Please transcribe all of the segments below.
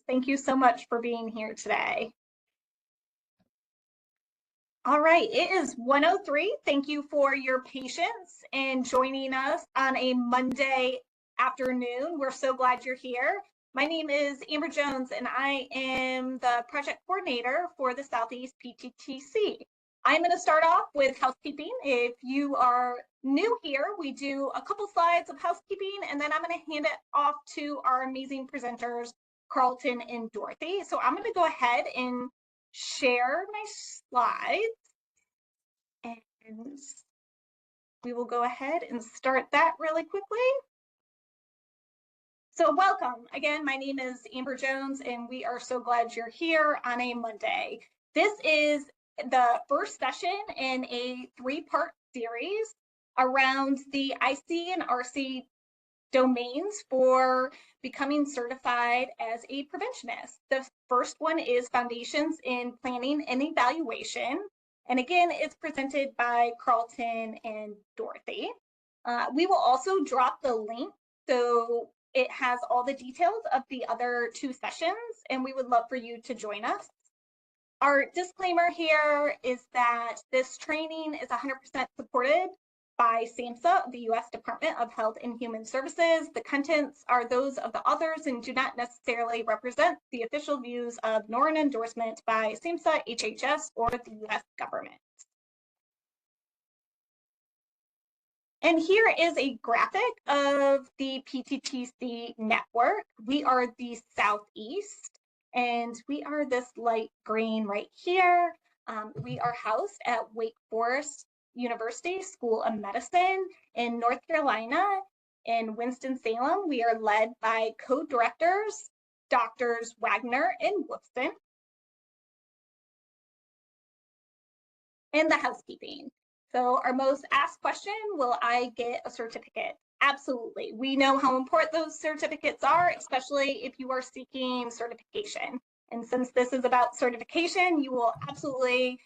Thank you so much for being here today. All right, it is 1:03. Thank you for your patience and joining us on a Monday afternoon. We're so glad you're here. My name is Amber Jones, and I am the project coordinator for the Southeast PTTC. I'm going to start off with housekeeping. If you are new here, we do a couple slides of housekeeping, and then I'm going to hand it off to our amazing presenters, Carlton and Dorothy. So I'm going to go ahead and share my slides, and we will go ahead and start that really quickly. So welcome. Again, my name is Amber Jones, and we are so glad you're here on a Monday. This is the first session in a three-part series around the IC and RC domains for becoming certified as a preventionist. The first one is Foundations in Planning and Evaluation. And again, it's presented by Carlton and Dorothy. We will also drop the link so it has all the details of the other two sessions, and we would love for you to join us. Our disclaimer here is that this training is 100% supported by SAMHSA, the U.S. Department of Health and Human Services. The contents are those of the authors and do not necessarily represent the official views of nor an endorsement by SAMHSA, HHS, or the U.S. government. And here is a graphic of the PTTC network. We are the Southeast, and we are this light green right here. We are housed at Wake Forest University School of Medicine in North Carolina. In Winston-Salem, we are led by co-directors, Doctors Wagner and Woodson. And the housekeeping. So our most asked question, will I get a certificate? Absolutely. We know how important those certificates are, especially if you are seeking certification. And since this is about certification, you will absolutely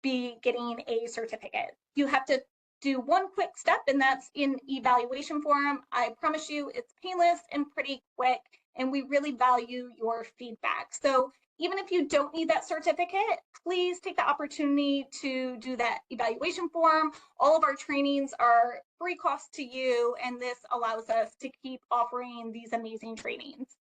be getting a certificate. You have to do one quick step, and that's in evaluation form. I promise you it's painless and pretty quick, and we really value your feedback. So even if you don't need that certificate, please take the opportunity to do that evaluation form. All of our trainings are free cost to you, and this allows us to keep offering these amazing trainings.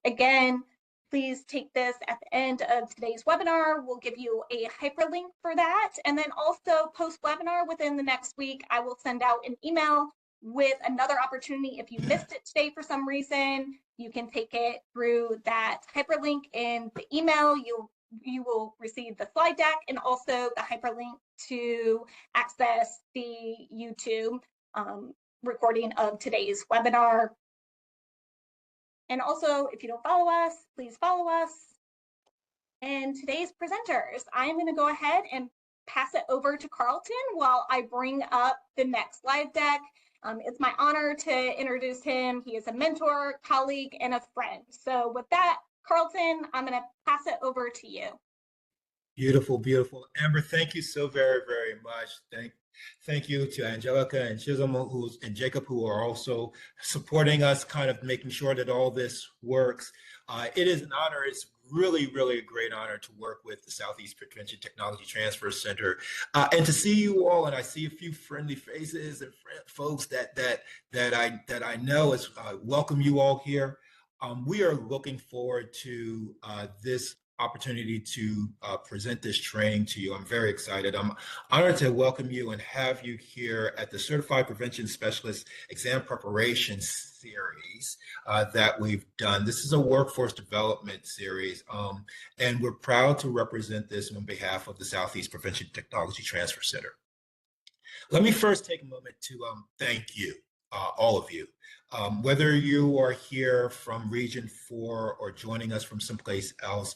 Again, please take this at the end of today's webinar. We'll give you a hyperlink for that. And then also post-webinar within the next week, I will send out an email with another opportunity. If you missed it today for some reason, you can take it through that hyperlink in the email. You will receive the slide deck and also the hyperlink to access the YouTube recording of today's webinar. And also, if you don't follow us, please follow us. And today's presenters, I'm going to go ahead and pass it over to Carlton while I bring up the next slide deck. It's my honor to introduce him. He is a mentor, colleague, and a friend. So with that, Carlton, I'm going to pass it over to you. Beautiful, beautiful. Amber, thank you so very, very much. Thank you to Angelica and Chisholm and Jacob, who are also supporting us, kind of making sure that all this works. It is an honor. It's really, really a great honor to work with the Southeast Prevention Technology Transfer Center and to see you all. And I see a few friendly faces and folks that I know. As welcome you all here. We are looking forward to this opportunity to present this training to you. I'm very excited. I'm honored to welcome you and have you here at the Certified Prevention Specialist Exam Preparation Series that we've done. This is a workforce development series, and we're proud to represent this on behalf of the Southeast Prevention Technology Transfer Center. Let me first take a moment to thank you, all of you. Whether you are here from Region 4 or joining us from someplace else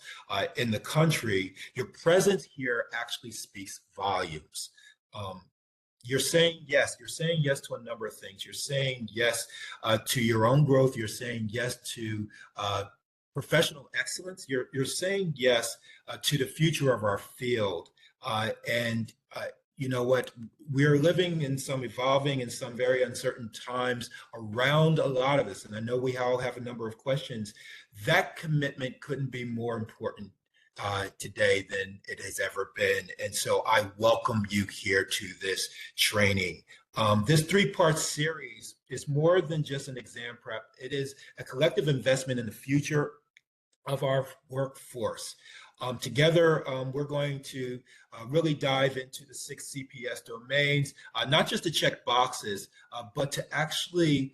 in the country, your presence here actually speaks volumes. You're saying yes. You're saying yes to a number of things. You're saying yes to your own growth. You're saying yes to professional excellence. You're saying yes to the future of our field. And you know what, we're living in some evolving and some very uncertain times around a lot of this. And I know we all have a number of questions. That commitment couldn't be more important today than it has ever been. And so I welcome you here to this training. This three-part series is more than just an exam prep. It is a collective investment in the future of our workforce. Together, we're going to really dive into the 6 CPS domains, not just to check boxes, but to actually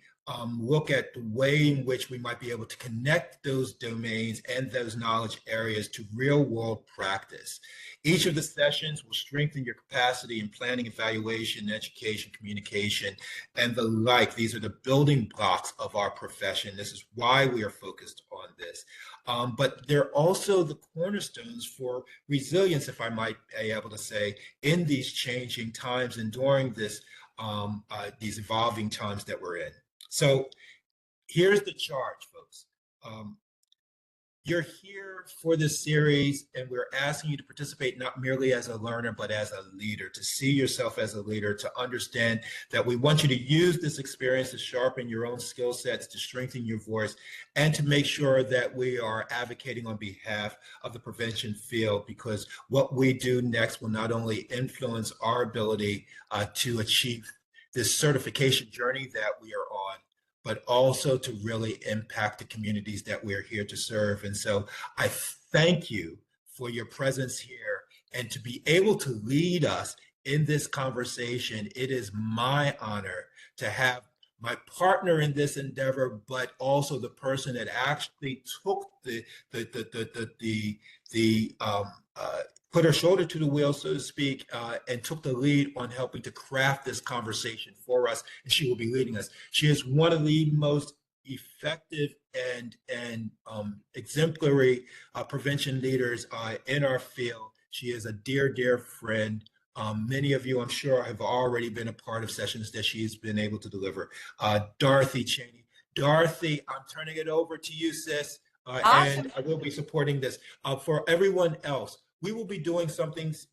look at the way in which we might be able to connect those domains and those knowledge areas to real world practice. Each of the sessions will strengthen your capacity in planning, evaluation, education, communication, and the like. These are the building blocks of our profession. This is why we are focused on this. But they're also the cornerstones for resilience, if I might be able to say, in these changing times and during these evolving times that we're in. So here's the charge, folks. You're here for this series, and we're asking you to participate not merely as a learner, but as a leader, to see yourself as a leader, to understand that we want you to use this experience to sharpen your own skill sets, to strengthen your voice, and to make sure that we are advocating on behalf of the prevention field, because what we do next will not only influence our ability to achieve this certification journey that we are on, but also to really impact the communities that we're here to serve. And so I thank you for your presence here and to be able to lead us in this conversation. It is my honor to have my partner in this endeavor, but also the person that actually took put her shoulder to the wheel, so to speak, and took the lead on helping to craft this conversation for us. And she will be leading us. She is one of the most effective and exemplary prevention leaders in our field. She is a dear, dear friend. Many of you, I'm sure, have already been a part of sessions that she's been able to deliver. Dorothy Chaney. Dorothy, I'm turning it over to you, sis. Awesome. And I will be supporting this. For everyone else, we will be doing some things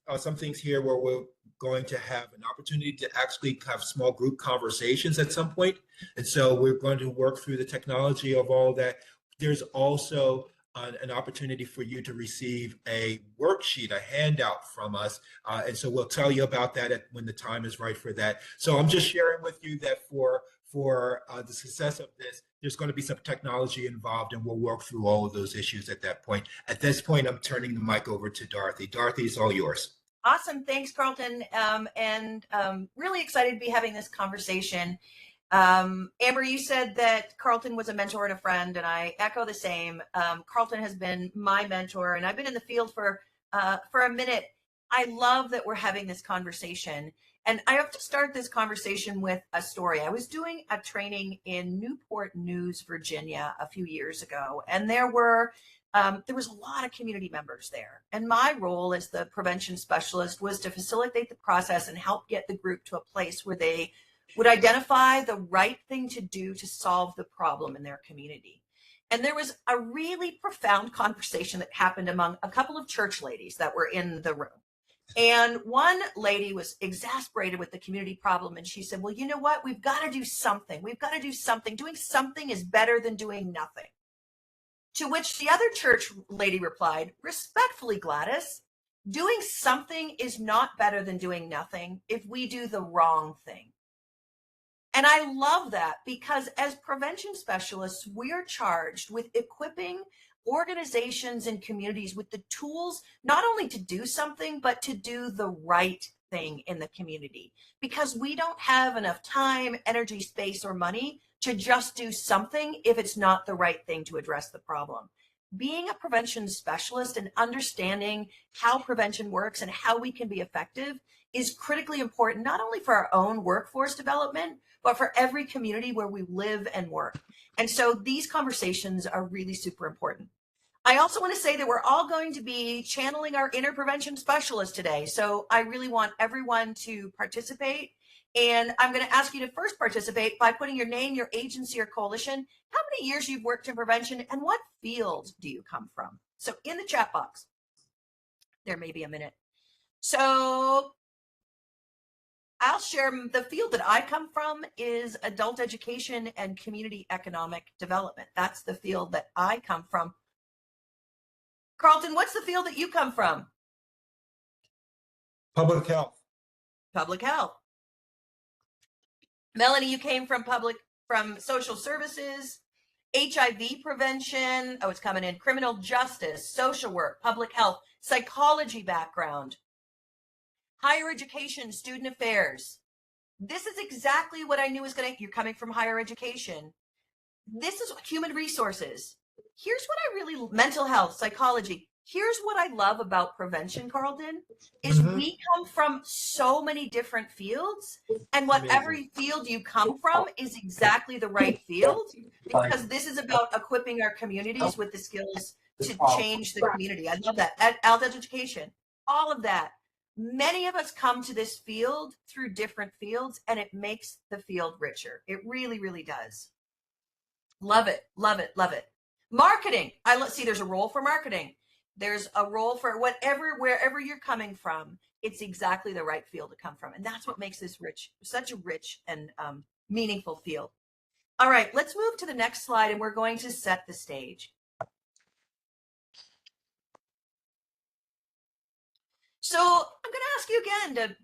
here where we're going to have an opportunity to actually have small group conversations at some point. And so we're going to work through the technology of all that. There's also an opportunity for you to receive a worksheet, a handout from us. And so we'll tell you about that when the time is right for that. So I'm just sharing with you that for the success of this, there's going to be some technology involved, and we'll work through all of those issues at that point. At this point, I'm turning the mic over to Dorothy. Dorothy, it's all yours. Awesome. Thanks, Carlton. Really excited to be having this conversation. Amber, you said that Carlton was a mentor and a friend, and I echo the same. Carlton has been my mentor, and I've been in the field for a minute. I love that we're having this conversation. And I have to start this conversation with a story. I was doing a training in Newport News, Virginia, a few years ago, and there was a lot of community members there. And my role as the prevention specialist was to facilitate the process and help get the group to a place where they would identify the right thing to do to solve the problem in their community. And there was a really profound conversation that happened among a couple of church ladies that were in the room. And one lady was exasperated with the community problem. And she said, well, you know what? We've got to do something. We've got to do something. Doing something is better than doing nothing. To which the other church lady replied, respectfully, Gladys, doing something is not better than doing nothing if we do the wrong thing. And I love that, because as prevention specialists, we're charged with equipping organizations and communities with the tools, not only to do something, but to do the right thing in the community, because we don't have enough time, energy, space, or money to just do something if it's not the right thing to address the problem. Being a prevention specialist and understanding how prevention works and how we can be effective is critically important, not only for our own workforce development, but for every community where we live and work. And so these conversations are really super important. I also want to say that we're all going to be channeling our inner prevention specialist today. So I really want everyone to participate. And I'm going to ask you to first participate by putting your name, your agency or coalition, how many years you've worked in prevention, and what field do you come from? So in the chat box, there may be a minute. So I'll share the field that I come from is adult education and community economic development. That's the field that I come from. Carlton, what's the field that you come from? Public health. Public health. Melanie, you came from social services, HIV prevention. Oh, it's coming in. Criminal justice, social work, public health, psychology background, higher education, student affairs. This is exactly what I knew was you're coming from higher education. This is human resources. Here's what I really, mental health, psychology. Here's what I love about prevention, Carlton, is we come from so many different fields, and whatever field you come from is exactly the right field, because this is about equipping our communities with the skills to change the community. I love that. Adult education, all of that. Many of us come to this field through different fields, and it makes the field richer. It really, really does. Love it, love it, love it. Marketing. See, there's a role for marketing. There's a role for wherever you're coming from. It's exactly the right field to come from. And that's what makes this such a rich and meaningful field. All right, let's move to the next slide, and we're going to set the stage. So I'm going to ask you again to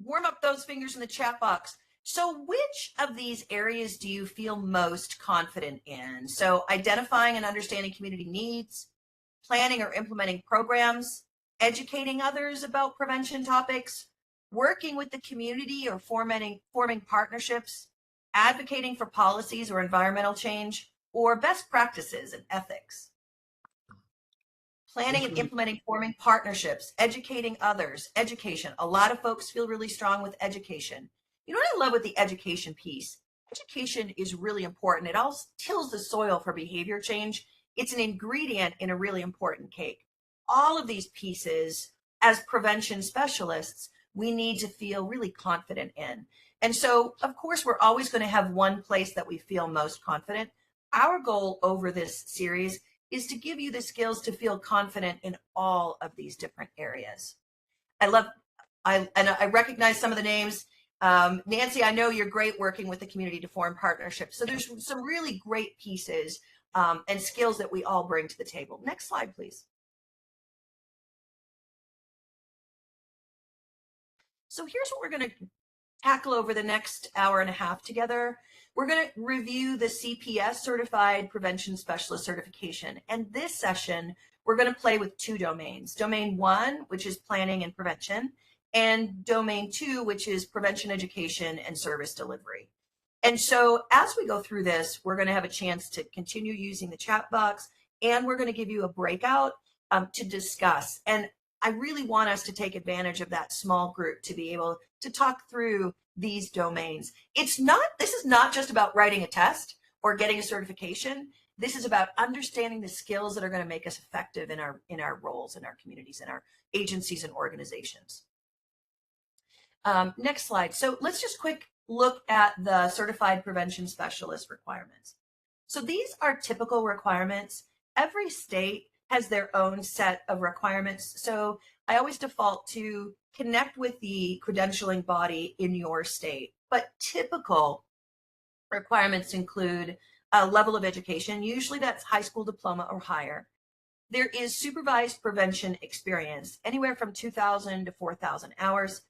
warm up those fingers in the chat box. So which of these areas do you feel most confident in? So identifying and understanding community needs, planning or implementing programs, educating others about prevention topics, working with the community or forming partnerships, advocating for policies or environmental change, or best practices and ethics. Planning and implementing, forming partnerships, educating others, education. A lot of folks feel really strong with education. You know what I love with the education piece? Education is really important. It all tills the soil for behavior change. It's an ingredient in a really important cake. All of these pieces, as prevention specialists, we need to feel really confident in. And so, of course, we're always going to have one place that we feel most confident. Our goal over this series is to give you the skills to feel confident in all of these different areas. I recognize some of the names. Nancy, I know you're great working with the community to form partnerships. So there's some really great pieces and skills that we all bring to the table. Next slide, please. So here's what we're going to tackle over the next hour and a half together. We're going to review the CPS Certified Prevention Specialist Certification. And this session, we're going to play with two domains. Domain 1, which is planning and prevention, and Domain 2, which is prevention education and service delivery. And so as we go through this, we're going to have a chance to continue using the chat box, and we're going to give you a breakout to discuss. And I really want us to take advantage of that small group to be able to talk through these domains. This is not just about writing a test or getting a certification. This is about understanding the skills that are going to make us effective in our roles, in our communities, in our agencies and organizations. Next slide. So let's just quick look at the Certified Prevention Specialist requirements. So these are typical requirements. Every state has their own set of requirements. So I always default to connect with the credentialing body in your state. But typical requirements include a level of education. Usually that's high school diploma or higher. There is supervised prevention experience, anywhere from 2,000 to 4,000 hours.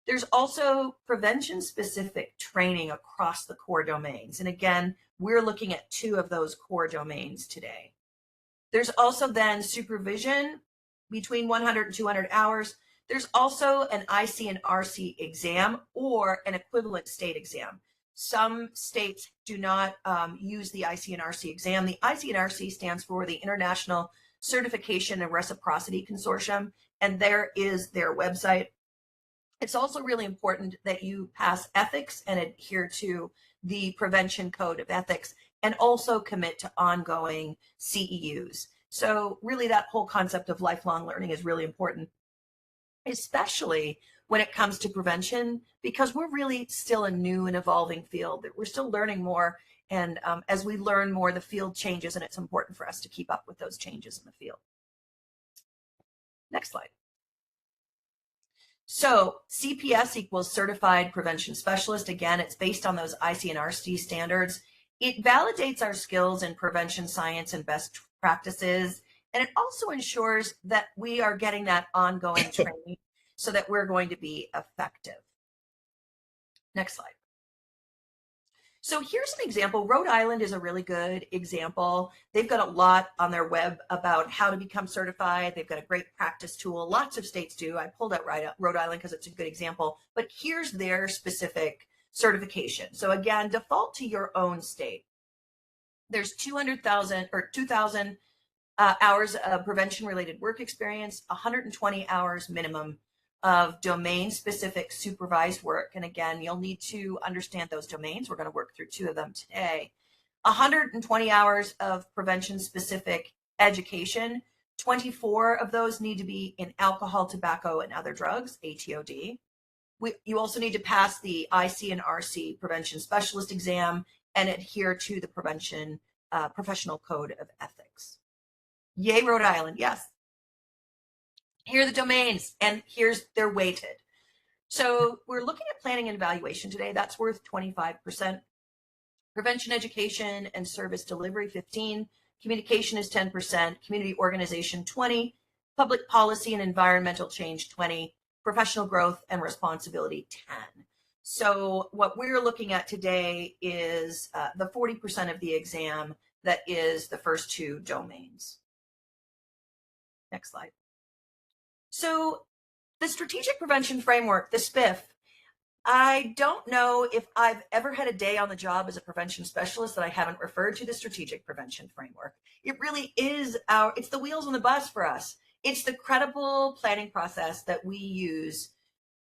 There's also prevention-specific training across the core domains. And again, we're looking at 2 of those core domains today. There's also then supervision between 100 and 200 hours. There's also an IC and RC exam or an equivalent state exam. Some states do not use the IC and RC exam. The IC and RC stands for the International Certification and Reciprocity Consortium, and there is their website. It's also really important that you pass ethics and adhere to the Prevention Code of Ethics, and also commit to ongoing CEUs. So really that whole concept of lifelong learning is really important, especially when it comes to prevention, because we're really still a new and evolving field. We're still learning more, and as we learn more, the field changes, and it's important for us to keep up with those changes in the field. Next slide. So CPS equals Certified Prevention Specialist. Again, it's based on those IC and RC standards. It validates our skills in prevention science and best practices. And it also ensures that we are getting that ongoing training so that we're going to be effective. Next slide. So here's an example. Rhode Island is a really good example. They've got a lot on their web about how to become certified. They've got a great practice tool. Lots of states do. I pulled out Rhode Island because it's a good example, but here's their specific certification. So again, default to your own state. There's 200,000 or 2,000 hours of prevention related work experience, 120 hours minimum of domain specific supervised work. And again, you'll need to understand those domains. We're going to work through 2 of them today. 120 hours of prevention specific education. 24 of those need to be in alcohol, tobacco, and other drugs, ATOD. You also need to pass the IC and RC prevention specialist exam and adhere to the prevention professional code of ethics. Yay, Rhode Island, yes. Here are the domains, and here's they're weighted. So we're looking at planning and evaluation today. That's worth 25%. Prevention education and service delivery, 15. Communication is 10%. Community organization, 20. Public policy and environmental change, 20. Professional growth and responsibility, 10. So what we're looking at today is the 40% of the exam that is the first 2 domains. Next slide. So the Strategic Prevention Framework, the SPIF, I don't know if I've ever had a day on the job as a prevention specialist that I haven't referred to the Strategic Prevention Framework. It really is it's the wheels on the bus for us. It's the credible planning process that we use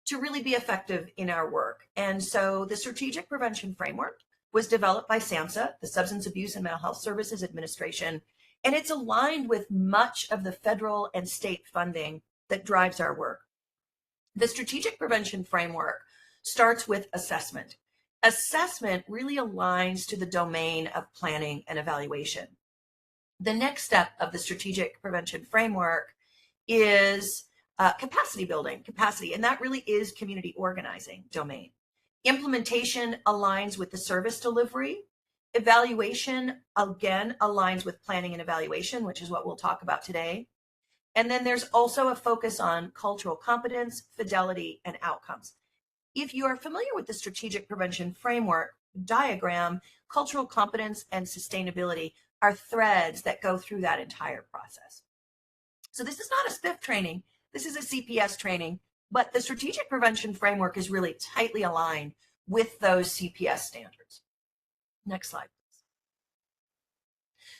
to really be effective in our work. And so the Strategic Prevention Framework was developed by SAMHSA, the Substance Abuse and Mental Health Services Administration, and it's aligned with much of the federal and state funding that drives our work. The Strategic Prevention Framework starts with assessment. Assessment really aligns to the domain of planning and evaluation. The next step of the Strategic Prevention Framework is capacity building, and that really is community organizing domain. Implementation aligns with the service delivery. Evaluation, again, aligns with planning and evaluation, which is what we'll talk about today. And then there's also a focus on cultural competence, fidelity, and outcomes. If you are familiar with the Strategic Prevention Framework diagram, cultural competence and sustainability are threads that go through that entire process. So this is not a SPIF training, this is a CPS training, but the Strategic Prevention Framework is really tightly aligned with those CPS standards. Next slide, please.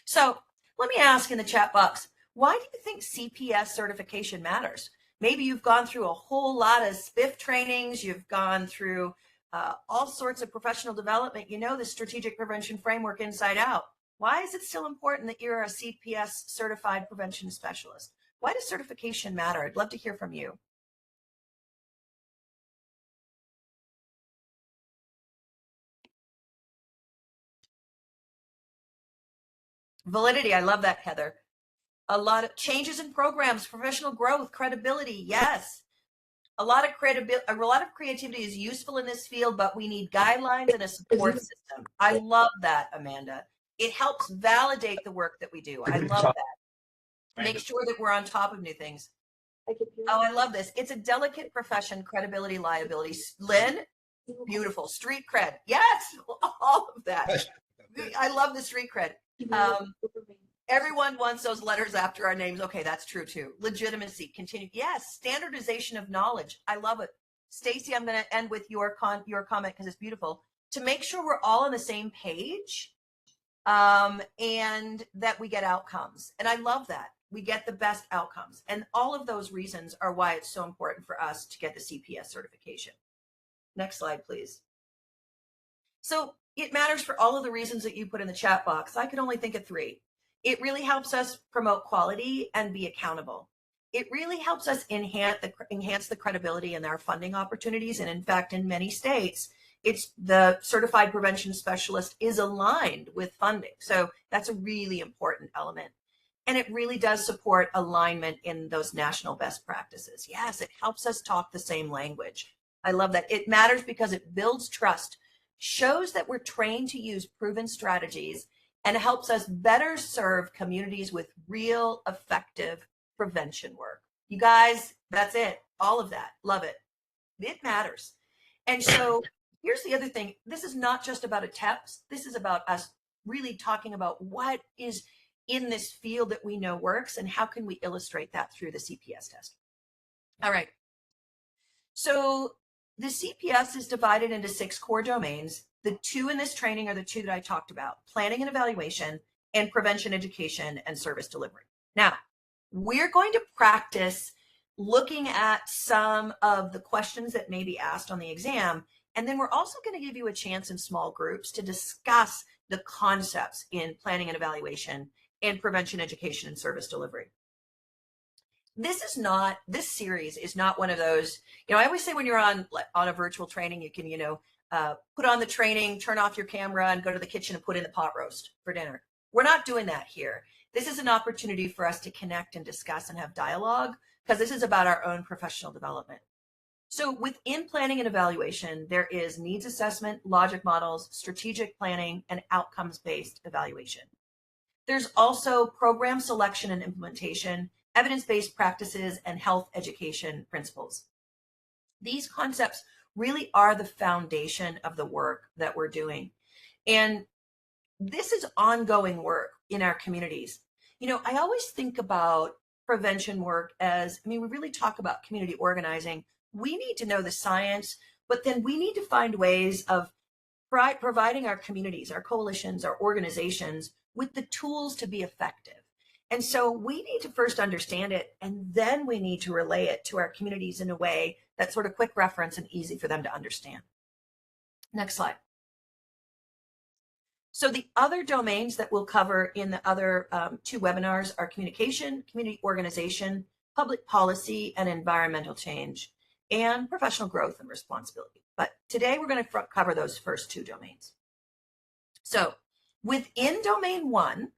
So let me ask in the chat box, why do you think CPS certification matters? Maybe you've gone through a whole lot of SPIF trainings, you've gone through all sorts of professional development, you know the Strategic Prevention Framework inside out. Why is it still important that you're a CPS certified prevention specialist? Why does certification matter? I'd love to hear from you. Validity, I love that, Heather. A lot of changes in programs, professional growth, credibility, yes. A lot of creativity is useful in this field, but we need guidelines and a support system. I love that, Amanda. It helps validate the work that we do. I love that. Make sure that we're on top of new things. Oh, I love this. It's a delicate profession, credibility, liability. Lynn, beautiful. Street cred. Yes, all of that. I love the street cred. Everyone wants those letters after our names. Okay, that's true too. Legitimacy, continue. Yes, standardization of knowledge. I love it. Stacy, I'm going to end with your comment because it's beautiful. To make sure we're all on the same page and that we get outcomes. And I love that. We get the best outcomes. And all of those reasons are why it's so important for us to get the CPS certification. Next slide, please. So it matters for all of the reasons that you put in the chat box. I could only think of 3. It really helps us promote quality and be accountable. It really helps us enhance the credibility in our funding opportunities. And in fact, in many states, it's the certified prevention specialist is aligned with funding. So that's a really important element. And it really does support alignment in those national best practices. Yes, it helps us talk the same language. I love that. It matters because it builds trust, shows that we're trained to use proven strategies, and helps us better serve communities with real effective prevention work. You guys, that's it. All of that. Love it. It matters. And so here's the other thing. This is not just about a test. This is about us really talking about what is in this field that we know works and how can we illustrate that through the CPS test. All right. So the CPS is divided into 6 core domains. The 2 in this training are the 2 that I talked about: planning and evaluation, and prevention, education, and service delivery. Now, we're going to practice looking at some of the questions that may be asked on the exam. And then we're also going to give you a chance in small groups to discuss the concepts in planning and evaluation and prevention, education, and service delivery. This series is not one of those, I always say when you're on a virtual training, you can, put on the training, turn off your camera, and go to the kitchen and put in the pot roast for dinner. We're not doing that here. This is an opportunity for us to connect and discuss and have dialogue, because this is about our own professional development. So within planning and evaluation, there is needs assessment, logic models, strategic planning, and outcomes-based evaluation. There's also program selection and implementation, evidence-based practices, and health education principles. These concepts really are the foundation of the work that we're doing. And this is ongoing work in our communities. I always think about prevention work as, we really talk about community organizing. We need to know the science, but then we need to find ways of providing our communities, our coalitions, our organizations with the tools to be effective. And so we need to first understand it, and then we need to relay it to our communities in a way that's sort of quick reference and easy for them to understand. Next slide. So the other domains that we'll cover in the other 2 webinars are communication, community organization, public policy, and environmental change, and professional growth and responsibility. But today we're going to cover those first 2 domains. So within domain 1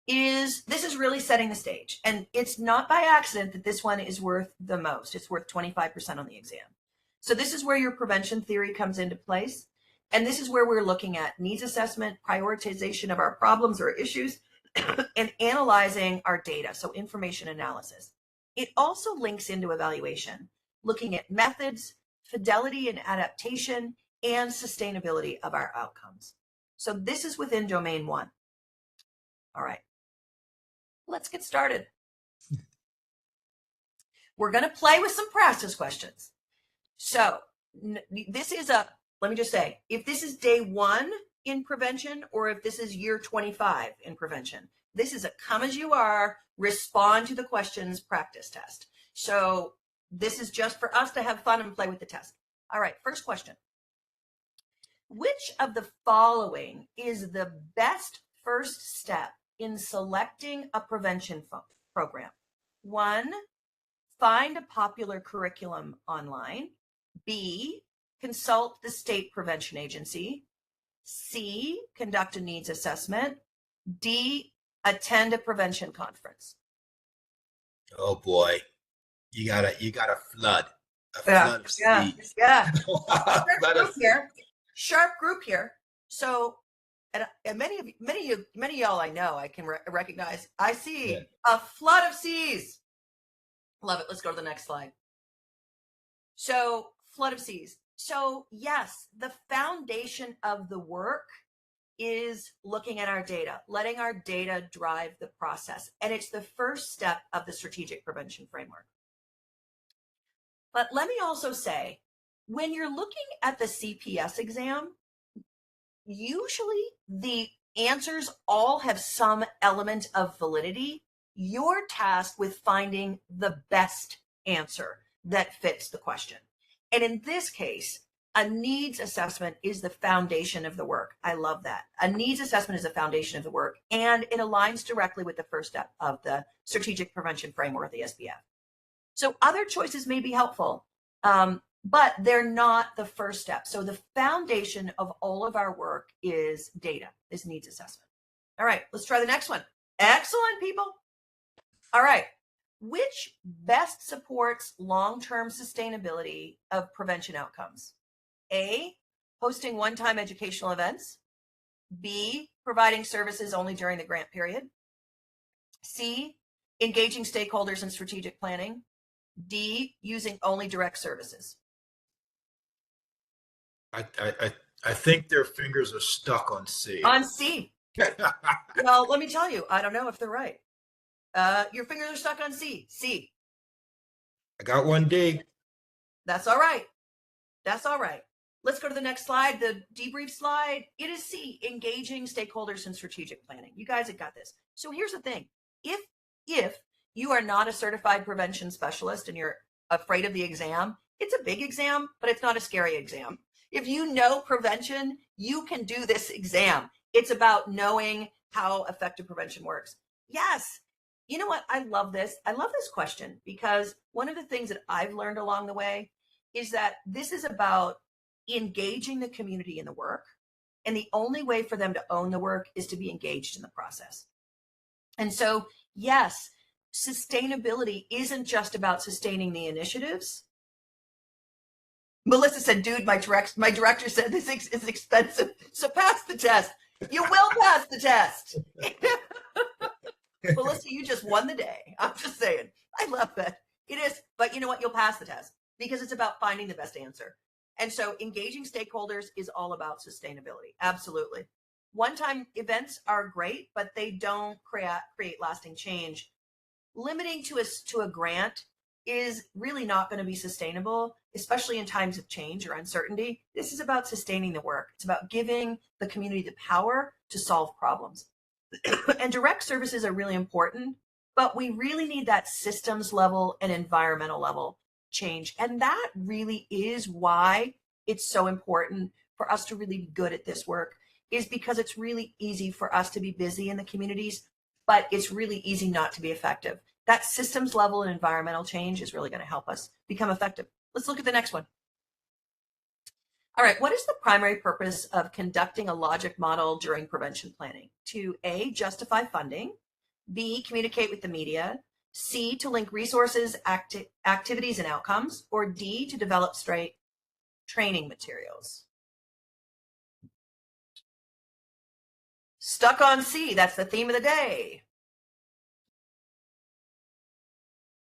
this is really setting the stage. And it's not by accident that this one is worth the most. It's worth 25% on the exam. So this is where your prevention theory comes into place. And this is where we're looking at needs assessment, prioritization of our problems or issues, and analyzing our data, so information analysis. It also links into evaluation, looking at methods, fidelity and adaptation, and sustainability of our outcomes. So this is within domain 1. All right, let's get started. We're going to play with some practice questions. So this is let me just say, if this is day 1 in prevention, or if this is year 25 in prevention, this is a come as you are, respond to the questions practice test. So this is just for us to have fun and play with the test. All right, first question. Which of the following is the best first step in selecting a prevention program? 1, find a popular curriculum online. B, consult the state prevention agency. C, conduct a needs assessment. D, attend a prevention conference. Oh boy, you got a flood. Yeah. Sharp group here. So, and many of y'all I know I can recognize. I see a flood of C's. Love it. Let's go to the next slide. So, flood of C's. So yes, the foundation of the work is looking at our data, letting our data drive the process. And it's the first step of the strategic prevention framework. But let me also say, when you're looking at the CPS exam, usually the answers all have some element of validity. You're tasked with finding the best answer that fits the question. And in this case, a needs assessment is the foundation of the work. I love that. A needs assessment is the foundation of the work, and it aligns directly with the first step of the strategic prevention framework, the SPF. So other choices may be helpful, but they're not the first step. So the foundation of all of our work is data, is needs assessment. All right, let's try the next one. Excellent, people. All right. Which best supports long-term sustainability of prevention outcomes? A, hosting one-time educational events. B, providing services only during the grant period. C, engaging stakeholders in strategic planning. D, using only direct services. I think their fingers are stuck on C. On C. Well, let me tell you, I don't know if they're right. Your fingers are stuck on C. C. I got one D. That's all right. That's all right. Let's go to the next slide, the debrief slide. It is C, engaging stakeholders in strategic planning. You guys have got this. So here's the thing. If you are not a certified prevention specialist and you're afraid of the exam, it's a big exam, but it's not a scary exam. If you know prevention, you can do this exam. It's about knowing how effective prevention works. Yes. You know what? I love this. I love this question because one of the things that I've learned along the way is that this is about engaging the community in the work. And the only way for them to own the work is to be engaged in the process. And so, yes, sustainability isn't just about sustaining the initiatives. Melissa said, dude, my director said this is expensive. So pass the test. You will pass the test. Melissa, you just won the day. I'm just saying. I love that. It is. But you know what? You'll pass the test because it's about finding the best answer. And so engaging stakeholders is all about sustainability. Absolutely. One-time events are great, but they don't create lasting change. Limiting to a grant is really not going to be sustainable, especially in times of change or uncertainty. This is about sustaining the work. It's about giving the community the power to solve problems. And direct services are really important, but we really need that systems level and environmental level change. And that really is why it's so important for us to really be good at this work, is because it's really easy for us to be busy in the communities, but it's really easy not to be effective. That systems level and environmental change is really going to help us become effective. Let's look at the next one. All right, what is the primary purpose of conducting a logic model during prevention planning? To A, justify funding, B, communicate with the media, C, to link resources, activities, and outcomes, or D, to develop training materials. Stuck on C, that's the theme of the day.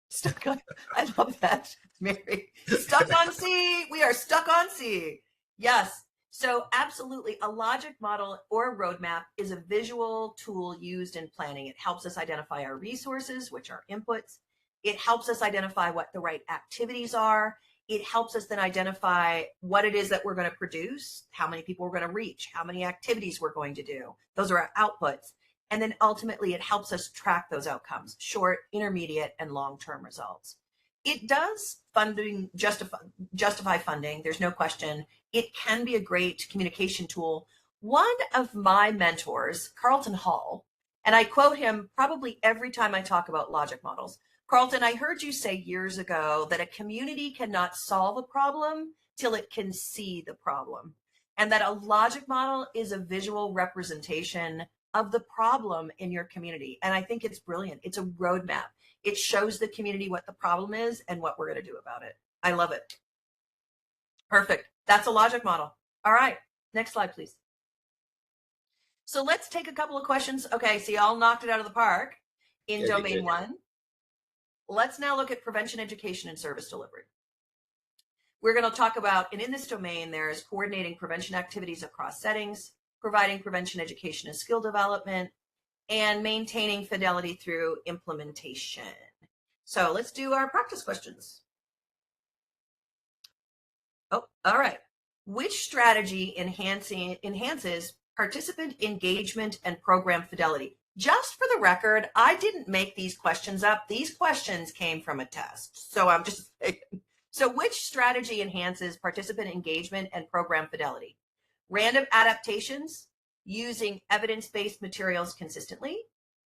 Stuck on, I love that, Mary. Stuck on C, we are stuck on C. Yes, so absolutely, a logic model or a roadmap is a visual tool used in planning. It helps us identify our resources, which are inputs. It helps us identify what the right activities are. It helps us then identify what it is that we're going to produce, how many people we're going to reach, how many activities we're going to do. Those are our outputs. And then ultimately, it helps us track those outcomes, short, intermediate, and long-term results. It does justify funding. There's no question. It can be a great communication tool. One of my mentors, Carlton Hall, and I quote him probably every time I talk about logic models. Carlton, I heard you say years ago that a community cannot solve a problem till it can see the problem, and that a logic model is a visual representation of the problem in your community. And I think it's brilliant. It's a roadmap. It shows the community what the problem is and what we're going to do about it. I love it. Perfect. That's a logic model. All right. Next slide, please. So let's take a couple of questions. Okay, so y'all knocked it out of the park in domain one. Let's now look at prevention, education, and service delivery. We're going to talk about, and in this domain, there's coordinating prevention activities across settings, providing prevention education and skill development, and maintaining fidelity through implementation. So let's do our practice questions. Oh, all right. Which strategy enhances participant engagement and program fidelity? Just for the record, I didn't make these questions up. These questions came from a test. So I'm just saying. So which strategy enhances participant engagement and program fidelity? Random adaptations, using evidence-based materials consistently,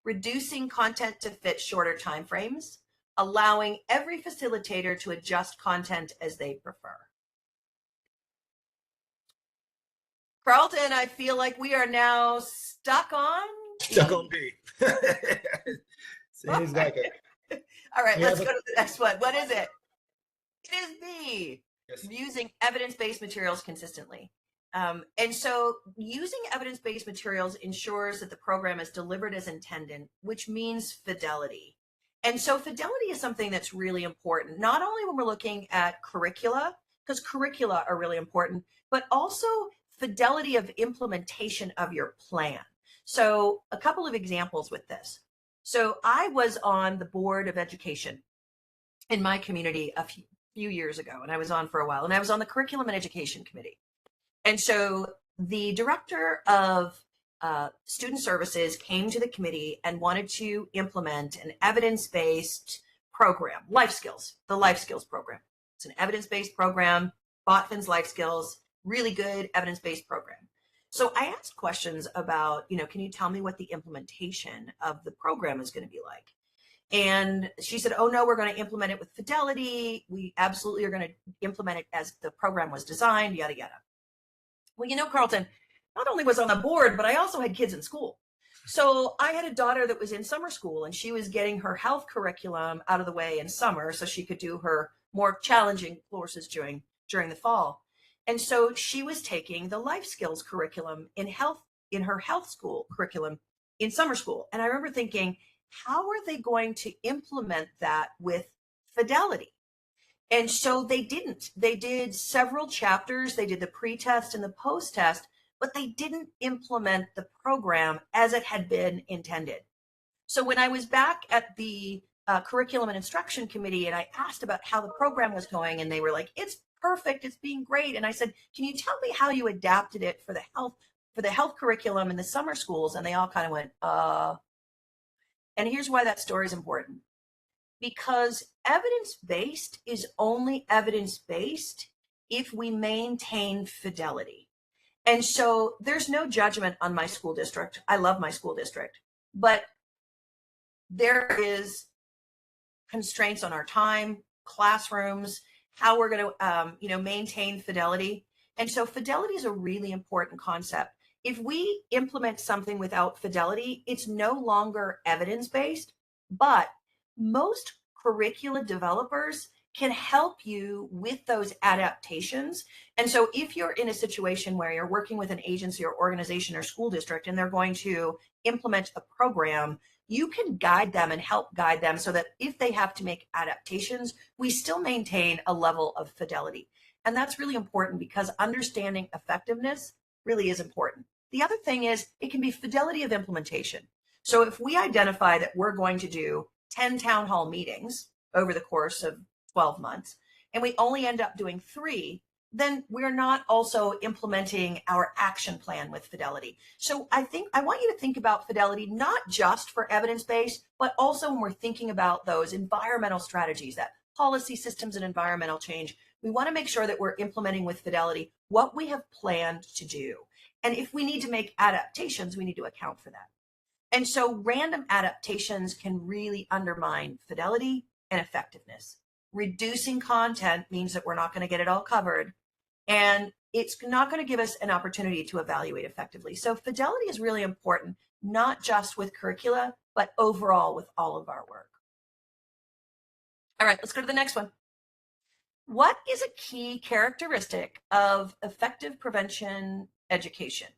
reducing content to fit shorter timeframes, allowing every facilitator to adjust content as they prefer. Carlton, I feel like we are now stuck on B. Seems like it. All right, We let's have go to the next one. What is it? It is B, yes. using evidence-based materials consistently. And so using evidence-based materials ensures that the program is delivered as intended, which means fidelity. And so fidelity is something that's really important, not only when we're looking at curricula, because curricula are really important, but also fidelity of implementation of your plan. So a couple of examples with this. So I was on the board of education in my community a few years ago, and I was on for a while, and I was on the curriculum and education committee. And so the director of student services came to the committee and wanted to implement an evidence-based program, the life skills program. It's an evidence-based program, Botfin's life skills, really good evidence-based program. So I asked questions about, can you tell me what the implementation of the program is going to be like? And she said, oh no, we're going to implement it with fidelity. We absolutely are going to implement it as the program was designed, yada, yada. Well, Carlton, not only was on the board, but I also had kids in school. So I had a daughter that was in summer school, and she was getting her health curriculum out of the way in summer so she could do her more challenging courses during the fall. And so she was taking the life skills curriculum in her health school curriculum in summer school. And I remember thinking, how are they going to implement that with fidelity? And so they didn't. They did several chapters. They did the pre-test and the post-test, but they didn't implement the program as it had been intended. So when I was back at the curriculum and instruction committee and I asked about how the program was going, and they were like, it's perfect, it's being great. And I said, can you tell me how you adapted it for the health curriculum in the summer schools? And they all kind of went, And here's why that story is important. Because evidence-based is only evidence-based if we maintain fidelity. And so there's no judgment on my school district. I love my school district, but there is constraints on our time, classrooms, how we're going to, maintain fidelity. And so fidelity is a really important concept. If we implement something without fidelity, it's no longer evidence-based, but most curricula developers can help you with those adaptations. And so if you're in a situation where you're working with an agency or organization or school district and they're going to implement a program, you can guide them and help guide them so that if they have to make adaptations, we still maintain a level of fidelity. And that's really important because understanding effectiveness really is important. The other thing is it can be fidelity of implementation. So if we identify that we're going to do 10 town hall meetings over the course of 12 months, and we only end up doing 3, then we're not also implementing our action plan with fidelity. So I want you to think about fidelity, not just for evidence-based, but also when we're thinking about those environmental strategies, that policy systems and environmental change. We want to make sure that we're implementing with fidelity what we have planned to do. And if we need to make adaptations, we need to account for that. And so random adaptations can really undermine fidelity and effectiveness. Reducing content means that we're not going to get it all covered, and it's not going to give us an opportunity to evaluate effectively. So fidelity is really important, not just with curricula, but overall with all of our work. All right, let's go to the next one. What is a key characteristic of effective prevention education?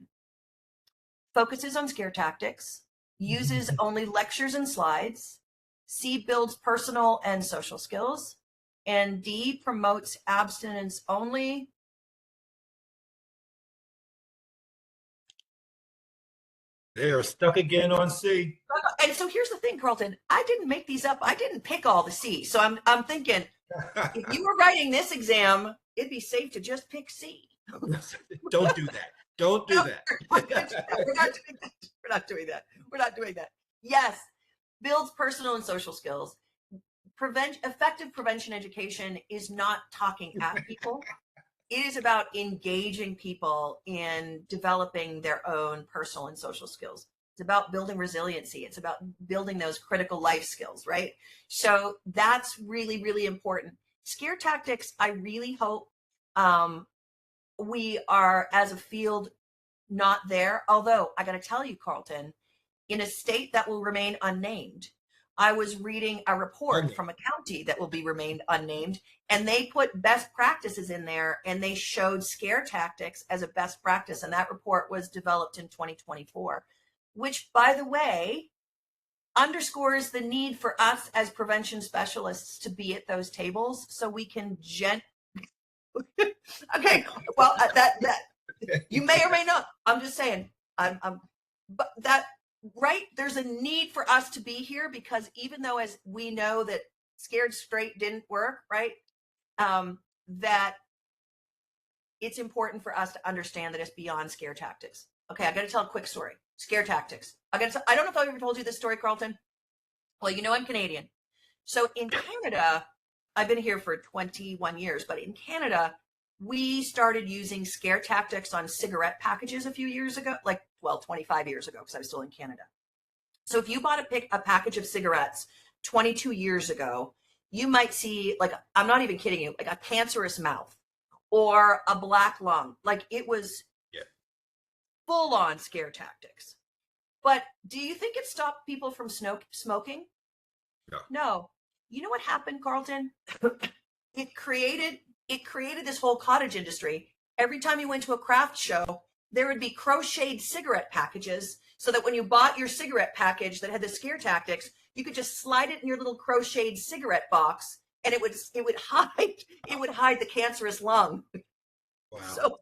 Focuses on scare tactics, uses only lectures and slides, C, builds personal and social skills, and D, promotes abstinence only. They are stuck again on C. And so here's the thing, Carlton, I didn't make these up. I didn't pick all the C. So I'm thinking, if you were writing this exam, it'd be safe to just pick C. Don't do that. Don't do that. We're not doing that. Yes, builds personal and social skills. Effective prevention education is not talking at people. It is about engaging people in developing their own personal and social skills. It's about building resiliency. It's about building those critical life skills, right? So that's really, really important. Scare tactics, I really hope we are, as a field, not there. Although I got to tell you, Carlton, in a state that will remain unnamed, I was reading a report from a county that will be remained unnamed, and they put best practices in there, and they showed scare tactics as a best practice. And that report was developed in 2024, which, by the way, underscores the need for us as prevention specialists to be at those tables so we can okay, well, that you may or may not. I'm just saying, but that, right? There's a need for us to be here, because even though, as we know, that scared straight didn't work, right? That it's important for us to understand that it's beyond scare tactics. Okay, I got to tell a quick story. Scare tactics. I don't know if I've ever told you this story, Carlton. Well, you know, I'm Canadian. So in Canada, I've been here for 21 years, but in Canada, we started using scare tactics on cigarette packages a few years ago, 25 years ago, because I was still in Canada. So if you bought a package of cigarettes 22 years ago, you might see, I'm not even kidding you, like a cancerous mouth or a black lung. Like, it was full on scare tactics. But do you think it stopped people from smoking? No. You know what happened, Carlton? It created this whole cottage industry. Every time you went to a craft show, there would be crocheted cigarette packages, so that when you bought your cigarette package that had the scare tactics, you could just slide it in your little crocheted cigarette box, and it would hide the cancerous lung. Wow. So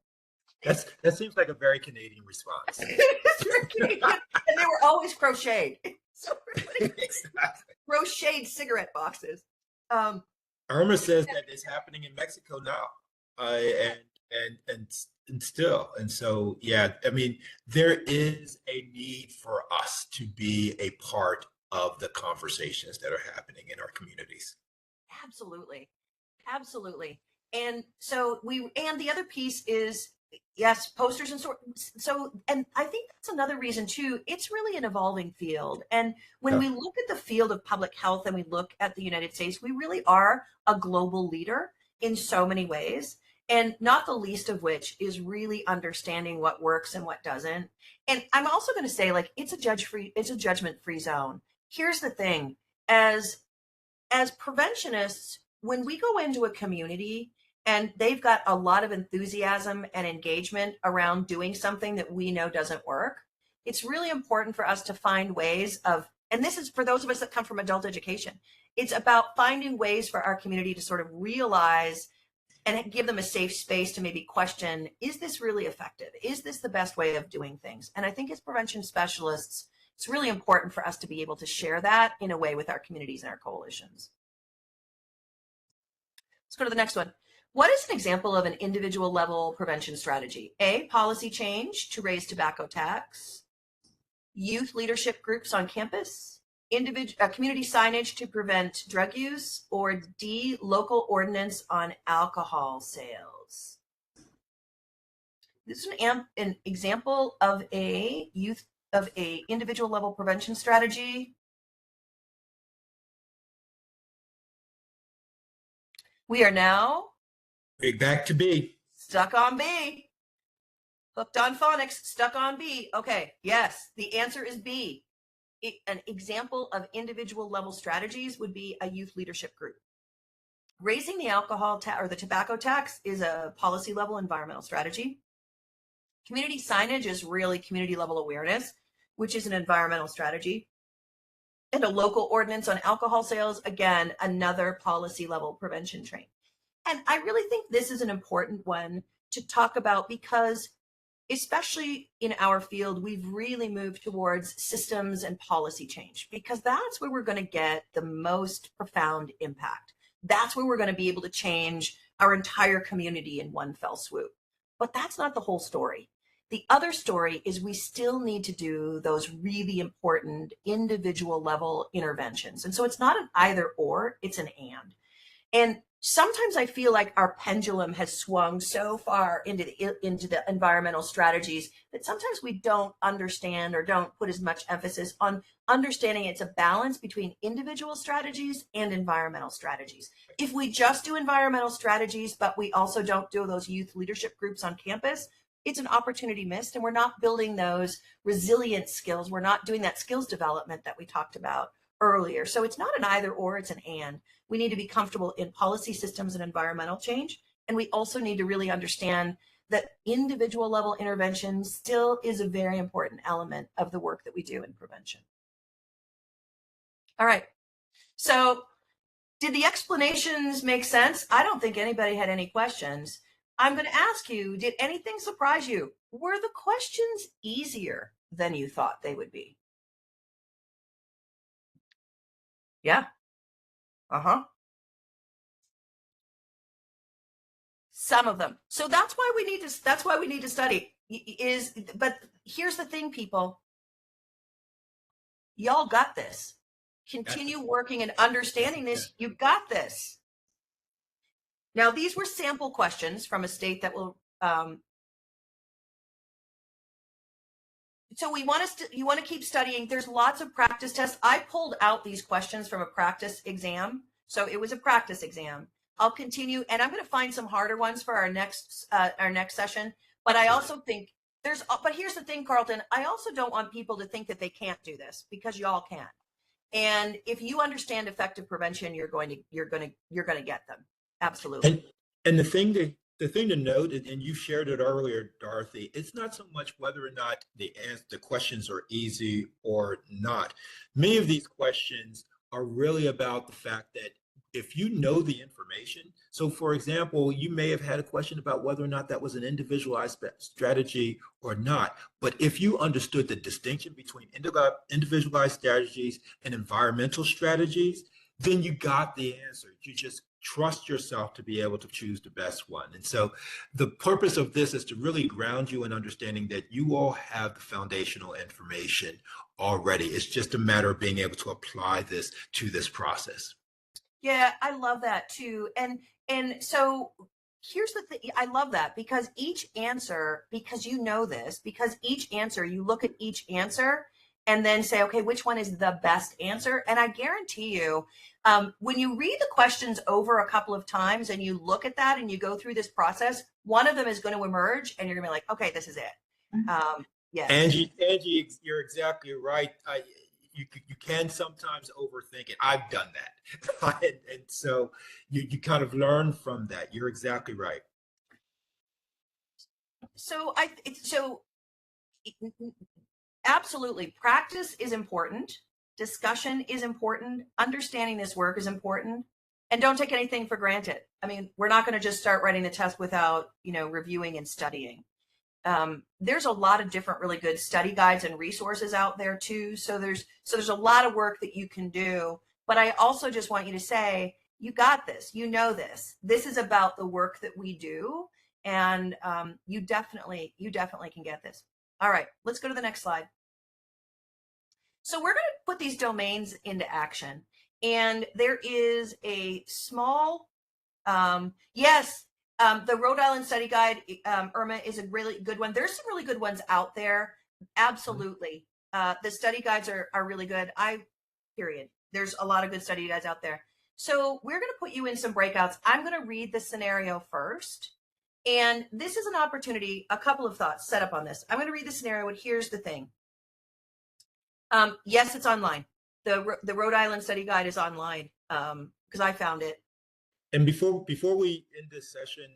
that seems like a very Canadian response. It's very Canadian, and they were always crocheted. So Exactly. crocheted cigarette boxes. Irma says that it's happening in Mexico now, and still, and so I mean, there is a need for us to be a part of the conversations that are happening in our communities. Absolutely. And so and the other piece is, yes, posters and so, and I think that's another reason too. It's really an evolving field. And when we look at the field of public health and we look at the United States, we really are a global leader in so many ways. And not the least of which is really understanding what works and what doesn't. And I'm also going to say, it's a judgment-free zone. Here's the thing, as preventionists, when we go into a community and they've got a lot of enthusiasm and engagement around doing something that we know doesn't work, it's really important for us to find ways of, and this is for those of us that come from adult education, it's about finding ways for our community to sort of realize and give them a safe space to maybe question, is this really effective? Is this the best way of doing things? And I think as prevention specialists, it's really important for us to be able to share that in a way with our communities and our coalitions. Let's go to the next one. What is an example of an individual level prevention strategy? A, policy change to raise tobacco tax, youth leadership groups on campus, community signage to prevent drug use, or D, local ordinance on alcohol sales. This is an example of a individual level prevention strategy. We are now back to B. Stuck on B. Hooked on phonics, stuck on B. Okay, yes, the answer is B. An example of individual level strategies would be a youth leadership group. Raising the alcohol or the tobacco tax is a policy level environmental strategy. Community signage is really community level awareness, which is an environmental strategy. And a local ordinance on alcohol sales, again, another policy level prevention train. And I really think this is an important one to talk about, because especially in our field, we've really moved towards systems and policy change, because that's where we're going to get the most profound impact. That's where we're going to be able to change our entire community in one fell swoop. But that's not the whole story. The other story is we still need to do those really important individual level interventions. And so it's not an either or, it's an and. And sometimes I feel like our pendulum has swung so far into the environmental strategies that sometimes we don't understand or don't put as much emphasis on understanding it's a balance between individual strategies and environmental strategies. If we just do environmental strategies, but we also don't do those youth leadership groups on campus, it's an opportunity missed, and we're not building those resilient skills. We're not doing that skills development that we talked about earlier. So it's not an either or, it's an and. We need to be comfortable in policy systems and environmental change. And we also need to really understand that individual level intervention still is a very important element of the work that we do in prevention. All right. So did the explanations make sense? I don't think anybody had any questions. I'm going to ask you, did anything surprise you? Were the questions easier than you thought they would be? Yeah. Uh-huh. Some of them. So that's why we need to study but here's the thing, people. Y'all got this. Continue working and understanding this. You got this. Now, these were sample questions from a state that will so you want to keep studying. There's lots of practice tests. I pulled out these questions from a practice exam. So it was a practice exam. I'll continue, and I'm going to find some harder ones for our next session. But I also think but here's the thing, Carlton, I also don't want people to think that they can't do this, because y'all can. And if you understand effective prevention, you're going to get them. Absolutely. And the thing to note, and you shared it earlier, Dorothy, it's not so much whether or not the questions are easy or not. Many of these questions are really about the fact that if you know the information, so for example, you may have had a question about whether or not that was an individualized strategy or not. But if you understood the distinction between individualized strategies and environmental strategies, then you got the answer. You just trust yourself to be able to choose the best one. And so the purpose of this is to really ground you in understanding that you all have the foundational information already. It's just a matter of being able to apply this to this process. Yeah, I love that too. And so here's the thing. I love that because each answer, because you know this, because each answer, you look at each answer and then say, okay, which one is the best answer? And I guarantee you, when you read the questions over a couple of times and you look at that and you go through this process, one of them is going to emerge and you're going to be like, okay, this is it. Yes. Angie, you're exactly right. You can sometimes overthink it. I've done that. and so you kind of learn from that. You're exactly right. So absolutely, practice is important. Discussion is important. Understanding this work is important. And don't take anything for granted. I mean, we're not going to just start writing the test without, reviewing and studying. There's a lot of different really good study guides and resources out there too. So there's a lot of work that you can do. But I also just want you to say, you got this, you know this. This is about the work that we do. And you definitely can get this. All right, let's go to the next slide. So we're going to put these domains into action. And there is a small, the Rhode Island Study Guide, Irma, is a really good one. There's some really good ones out there. Absolutely. The study guides are really good. Period. There's a lot of good study guides out there. So we're going to put you in some breakouts. I'm going to read the scenario first. And this is an opportunity, a couple of thoughts set up on this. I'm going to read the scenario, and here's the thing. Yes, it's online. The Rhode Island Study Guide is online because I found it. And before we end this session,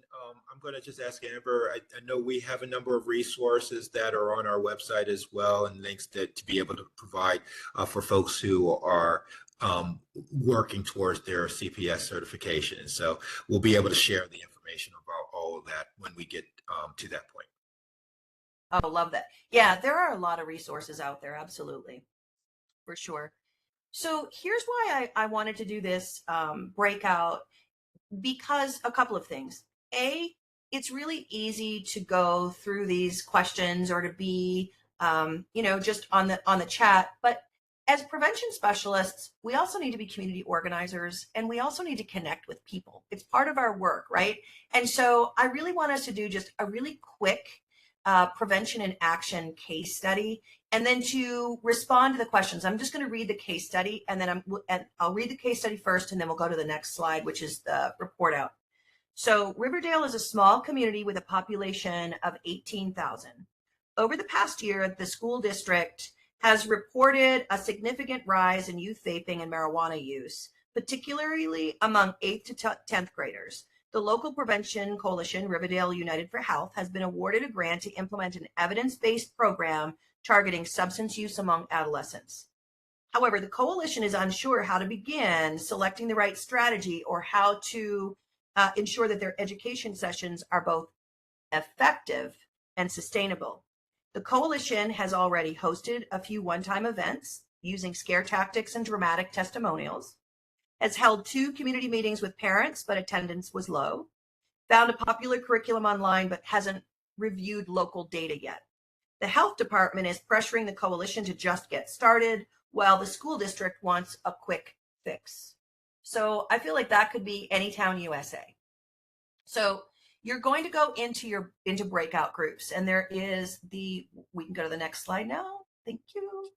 I'm going to just ask Amber, I know we have a number of resources that are on our website as well, and links to be able to provide for folks who are working towards their CPS certification. And so we'll be able to share the information about all of that when we get to that point. Oh, love that. Yeah, there are a lot of resources out there. Absolutely. For sure. So here's why I wanted to do this breakout, because a couple of things. A, it's really easy to go through these questions or to be, just on the chat. But as prevention specialists, we also need to be community organizers, and we also need to connect with people. It's part of our work, right? And so I really want us to do just a really quick prevention and action case study, and then to respond to the questions. I'm just going to read the case study, and then I'll read the case study first, and then we'll go to the next slide, which is the report out. So Riverdale is a small community with a population of 18,000. Over the past year, the school district has reported a significant rise in youth vaping and marijuana use, particularly among 8th to 10th graders. The local prevention coalition, Riverdale United for Health, has been awarded a grant to implement an evidence-based program targeting substance use among adolescents. However, the coalition is unsure how to begin selecting the right strategy or how to ensure that their education sessions are both effective and sustainable. The coalition has already hosted a few one-time events using scare tactics and dramatic testimonials, has held 2 community meetings with parents, but attendance was low, found a popular curriculum online, but hasn't reviewed local data yet. The health department is pressuring the coalition to just get started, while the school district wants a quick fix. So I feel like that could be Anytown, USA. So you're going to go into breakout groups, and there is we can go to the next slide now. Thank you.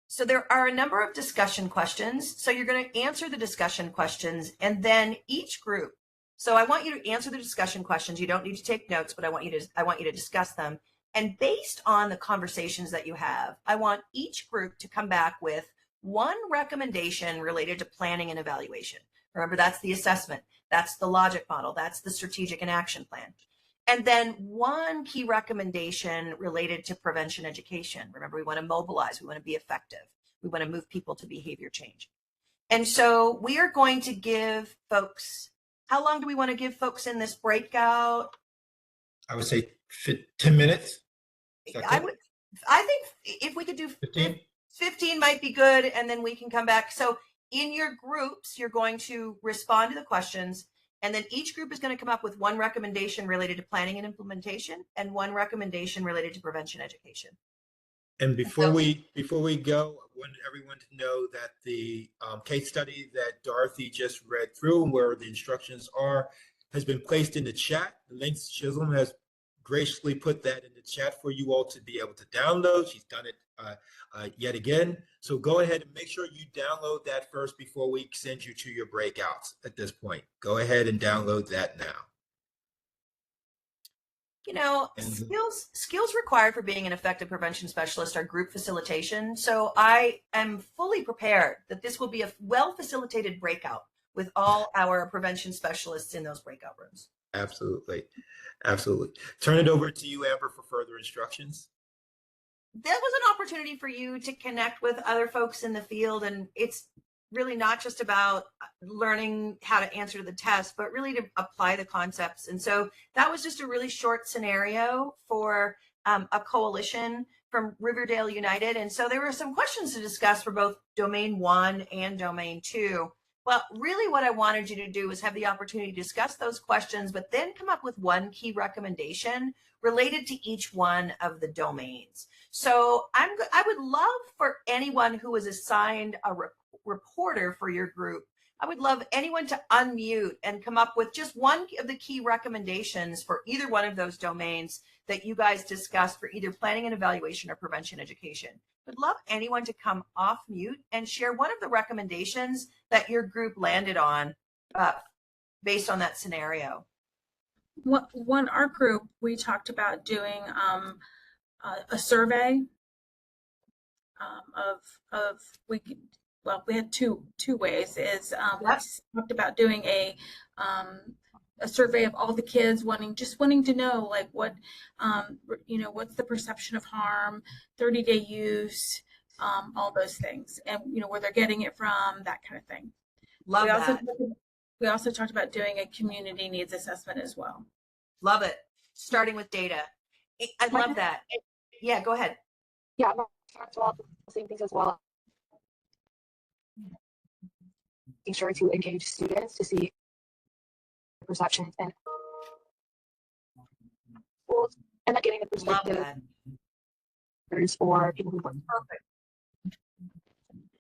So there are a number of discussion questions. So you're going to answer the discussion questions, and then each group. So I want you to answer the discussion questions. You don't need to take notes, but I want you to discuss them. And based on the conversations that you have, I want each group to come back with one recommendation related to planning and evaluation. Remember, that's the assessment, that's the logic model, that's the strategic and action plan. And then one key recommendation related to prevention education. Remember, we want to mobilize, we want to be effective, we want to move people to behavior change. And so we are going to give folks, how long do we want to give folks in this breakout? I would say 10 minutes. I think if we could do 15 might be good, and then we can come back. So in your groups, you're going to respond to the questions, and then each group is going to come up with one recommendation related to planning and implementation and one recommendation related to prevention education. And before we go, I want everyone to know that the case study that Dorothy just read through, where the instructions are, has been placed in the chat. The links Chisholm has graciously put that in the chat for you all to be able to download. She's done it yet again. So go ahead and make sure you download that first before we send you to your breakouts at this point. Go ahead and download that now. You know, skills required for being an effective prevention specialist are group facilitation. So I am fully prepared that this will be a well-facilitated breakout with all our prevention specialists in those breakout rooms. Absolutely. Absolutely. Turn it over to you, Amber, for further instructions. That was an opportunity for you to connect with other folks in the field. And it's really not just about learning how to answer the test, but really to apply the concepts. And so that was just a really short scenario for a coalition from Riverdale United. And so there were some questions to discuss for both Domain 1 and Domain 2. But really what I wanted you to do is have the opportunity to discuss those questions, but then come up with one key recommendation related to each one of the domains. So I would love for anyone who is assigned a reporter for your group, I would love anyone to unmute and come up with just one of the key recommendations for either one of those domains that you guys discussed for either planning and evaluation or prevention education. Would love anyone to come off mute and share one of the recommendations that your group landed on based on that scenario. Our group, we talked about doing a survey we had two ways. We talked about doing a survey of all the kids wanting to know, like, what what's the perception of harm, 30-day use, all those things, and where they're getting it from, that kind of thing. We also talked about doing a community needs assessment as well. Love it. Starting with data. I love that. Yeah, go ahead. Yeah, I talked about the same things as well. Making sure to engage students to see perceptions and schools, and then getting the perspective for people who were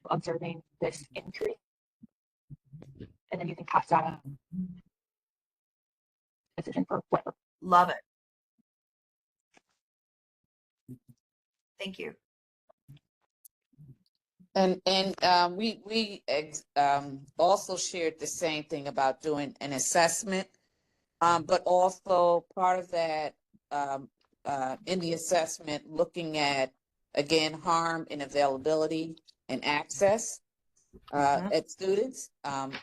observing this increase, and then using CAPS data decision for whatever. Love it. Thank you. And we also shared the same thing about doing an assessment, but also part of that in the assessment, looking at again, harm and availability and access at students.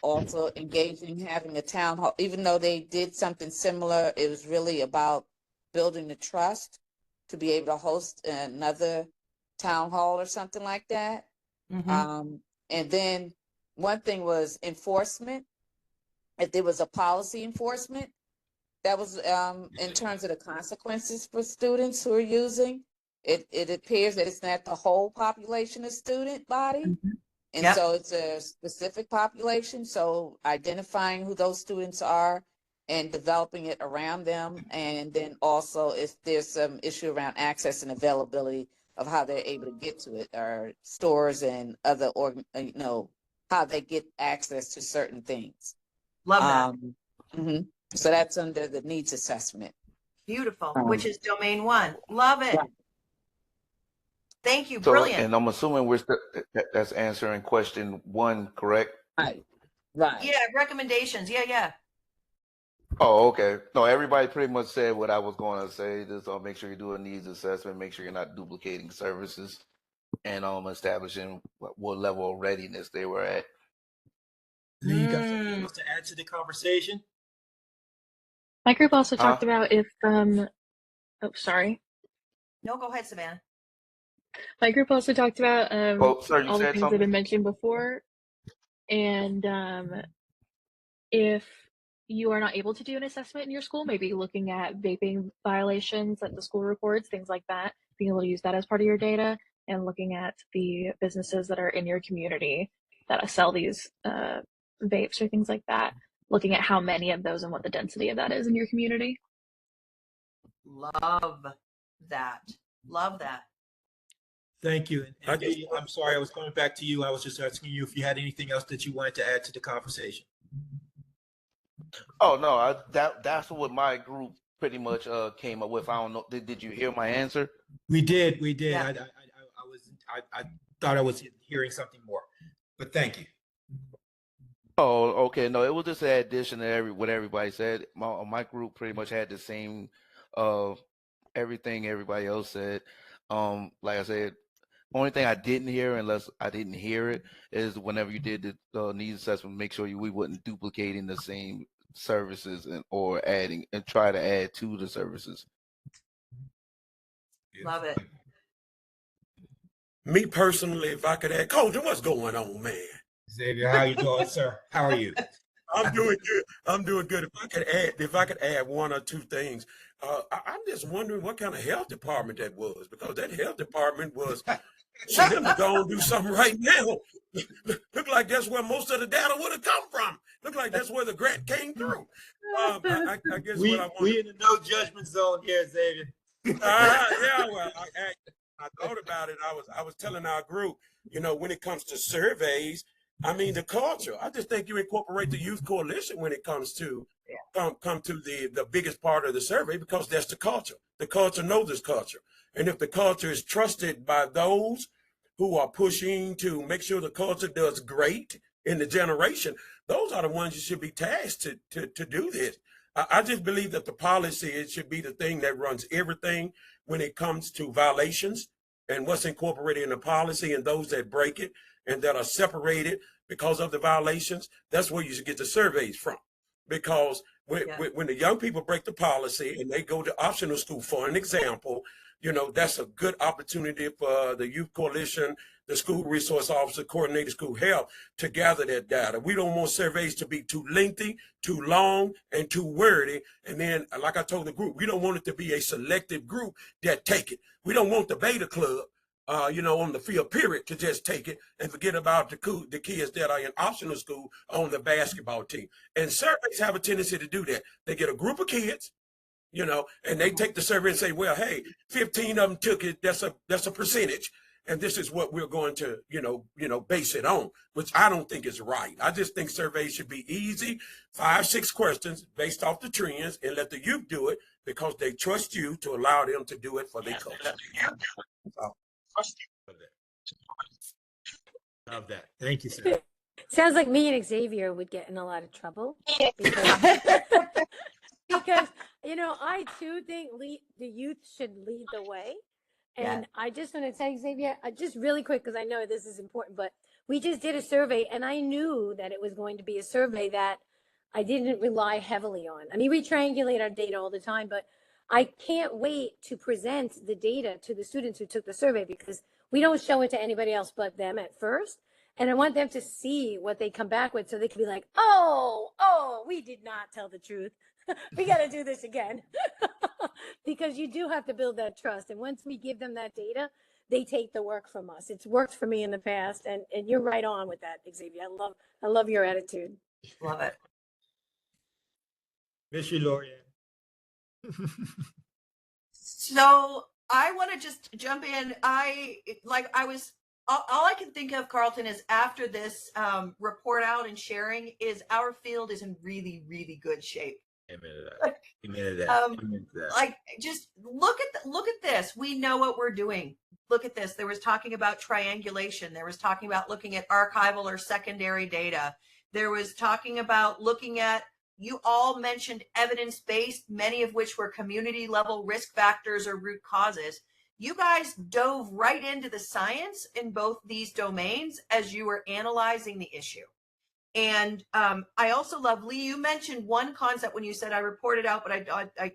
Also engaging, having a town hall, even though they did something similar, it was really about building the trust to be able to host another town hall or something like that. And then one thing was enforcement. If there was a policy enforcement, that was in terms of the consequences for students who are using. It appears that it's not the whole population of student body. And Yep. so it's a specific population. So identifying who those students are and developing it around them. And then also if there's some issue around access and availability of how they're able to get to it, or stores and other, how they get access to certain things. Love that. So that's under the needs assessment. Beautiful, which is domain 1. Love it. Yeah. Thank you. So, Brilliant. and I'm assuming that's answering question 1, correct? Right. Yeah, recommendations. Yeah. Oh, okay. No, everybody pretty much said what I was going to say. Just make sure you do a needs assessment, make sure you're not duplicating services, and establishing what level of readiness they were at. You got something else to add to the conversation? My group also talked about if, sorry. No, go ahead, Savannah. My group also talked about Sir, you all the said things that something? have been mentioned before. And if you are not able to do an assessment in your school, maybe looking at vaping violations that the school reports, things like that, being able to use that as part of your data, and looking at the businesses that are in your community that sell these vapes or things like that, looking at how many of those and what the density of that is in your community. Love that. Love that. Thank you. And I'm sorry, I was coming back to you. I was just asking you if you had anything else that you wanted to add to the conversation. Oh no, that's what my group pretty much came up with. I don't know. Did you hear my answer? We did. Yeah. I thought I was hearing something more, but thank you. Oh, okay. No, it was just an addition to what everybody said. My group pretty much had the same everything everybody else said. Like I said, only thing I didn't hear, unless I didn't hear it, is whenever you did the needs assessment, make sure we wasn't duplicating the same services or adding and try to add to the services. Love it. Me personally, if I could add, Carlton, what's going on, man? Xavier, how you doing, sir? How are you? I'm doing good. I'm doing good. If I could add 1 or 2 things, I'm just wondering what kind of health department that was, because that health department was for them to go and do something right now. Look like that's where most of the data would have come from. Look like that's where the grant came through. I guess we what I want. We in the no judgment zone here, Xavier. Yeah, well, I thought about it. I was telling our group, when it comes to surveys, I mean, the culture. I just think you incorporate the youth coalition when it comes to come to the biggest part of the survey, because that's the culture. The culture knows this culture. And if the culture is trusted by those who are pushing to make sure the culture does great in the generation, those are the ones you should be tasked to do this. I just believe that the policy, it should be the thing that runs everything when it comes to violations and what's incorporated in the policy, and those that break it and that are separated because of the violations. That's where you should get the surveys from. Because when the young people break the policy and they go to optional school, for an example, that's a good opportunity for the youth coalition, the school resource officer, coordinator, school health to gather that data. We don't want surveys to be too lengthy, too long, and too wordy. And then, like I told the group, we don't want it to be a selective group that take it. We don't want the beta club, on the field period to just take it and forget about the kids that are in optional school on the basketball team. And surveys have a tendency to do that. They get a group of kids, and they take the survey and say, well, hey, 15 of them took it. That's a percentage. And this is what we're going to, base it on, which I don't think is right. I just think surveys should be easy, 5-6 questions based off the trends, and let the youth do it because they trust you to allow them to do it for their culture. Love that. Thank you, sir. Sounds like me and Xavier would get in a lot of trouble because I too think the youth should lead the way. And I just want to tell you, Xavier, just really quick, because I know this is important, but we just did a survey and I knew that it was going to be a survey that I didn't rely heavily on. I mean, we triangulate our data all the time, but I can't wait to present the data to the students who took the survey, because we don't show it to anybody else but them at first. And I want them to see what they come back with so they can be like, oh, we did not tell the truth. We got to do this again. Because you do have to build that trust. And once we give them that data, they take the work from us. It's worked for me in the past. And you're right on with that, Xavier. I love your attitude. Love it. Miss you, Lorianne. So I want to just jump in. All I can think of, Carlton, is after this report out and sharing is our field is in really, really good shape. Amen to that. Like, just look at this. We know what we're doing. Look at this. There was talking about triangulation. There was talking about looking at archival or secondary data. There was talking about looking at, you all mentioned evidence-based, many of which were community level risk factors or root causes. You guys dove right into the science in both these domains as you were analyzing the issue. And I also love, Lee, you mentioned one concept when you said I reported out, but I